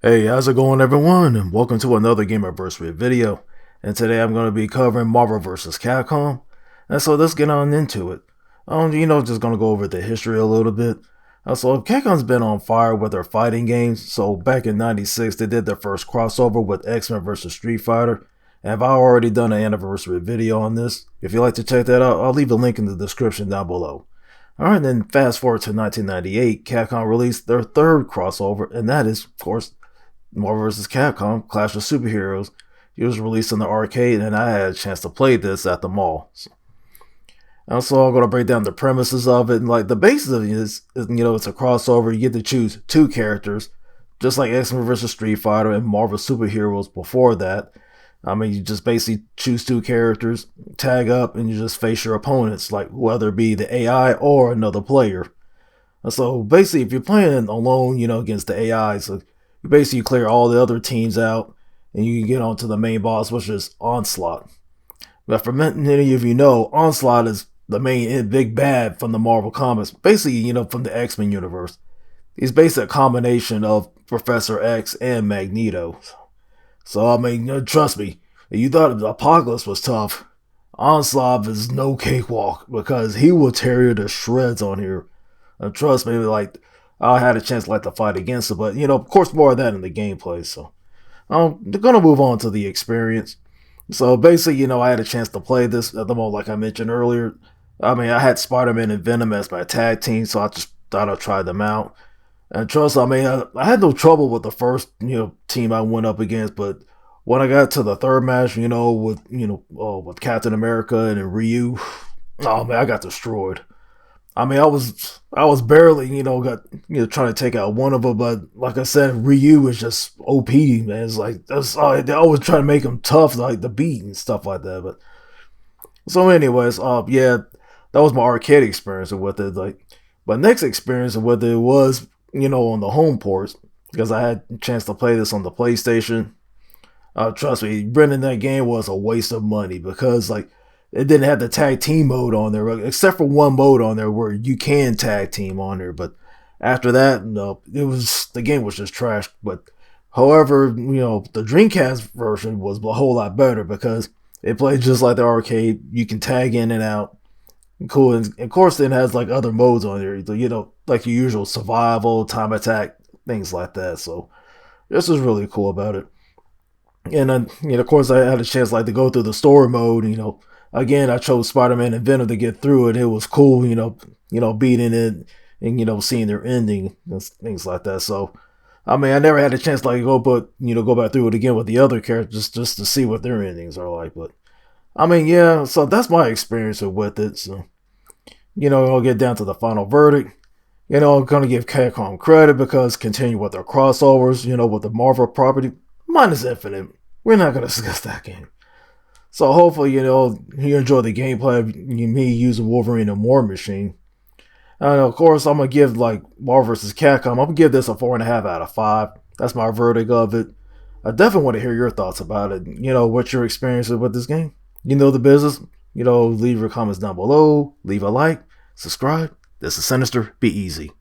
Hey, how's it going everyone, and welcome to another Gamerversary video. And today I'm going to be covering Marvel vs. Capcom. And so let's get on into it. Just going to go over the history a little bit. So Capcom's been on fire with their fighting games. So back in '96 they did their first crossover with X-Men vs. Street Fighter. And I've already done an anniversary video on this. If you'd like to check that out, I'll leave a link in the description down below. Alright, then fast forward to 1998, Capcom released their third crossover, and that is, of course, Marvel vs. Capcom Clash of Superheroes. It was released in the arcade, and I had a chance to play this at the mall. So I'm going to break down the premises of it. And like the basis of it is, it's a crossover. You get to choose two characters, just like X-Men vs. Street Fighter and Marvel Superheroes before that. You just basically choose two characters, tag up, and you just face your opponents, like whether it be the AI or another player. So basically, if you're playing alone, against the AI, so you basically clear all the other teams out, and you can get onto the main boss, which is Onslaught. But for many of you know, Onslaught is the main big bad from the Marvel comics, basically, from the X-Men universe. He's basically a combination of Professor X and Magneto. So, trust me, if you thought the Apocalypse was tough, Onslaught is no cakewalk, because he will tear you to shreds on here. And trust me, I had a chance to fight against it, but of course more of that in the gameplay. So I'm gonna move on to the experience. So basically, I had a chance to play this at the moment, like I mentioned earlier. I had Spider-Man and Venom as my tag team, so I just thought I'd try them out. And trust, I had no trouble with the first, team I went up against, but when I got to the third match, with Captain America and Ryu, oh man, I got destroyed. I was barely, trying to take out one of them, but like I said, Ryu is just OP, man. It's like they always try to make him tough, like the beat and stuff like that. But so, anyways, yeah, that was my arcade experience with it. My next experience with it was, on the home ports, because I had a chance to play this on the PlayStation. Trust me, renting that game was a waste of money because it didn't have the tag team mode on there, except for one mode on there where you can tag team on there. But after that, no, the game was just trash. But however, the Dreamcast version was a whole lot better because it played just like the arcade. You can tag in and out. Cool, and of course it has other modes on there. Like your usual survival, time attack, things like that. So this is really cool about it. And then, of course, I had a chance to go through the story mode. Again, I chose Spider-Man and Venom to get through it. It was cool, beating it and seeing their ending and things like that. So, I never had a chance to go back through it again with the other characters just to see what their endings are like. But yeah. So that's my experience with it. So, I'll get down to the final verdict. I'm gonna give Capcom credit because continue with their crossovers. With the Marvel property, mine is Infinite. We're not gonna discuss that game. So hopefully, you enjoy the gameplay of me using Wolverine and War Machine. And of course, I'm going to give Marvel vs. Capcom, I'm going to give this a 4.5 out of 5. That's my verdict of it. I definitely want to hear your thoughts about it. What your experience is with this game. The business. Leave your comments down below. Leave a like. Subscribe. This is Sinister. Be easy.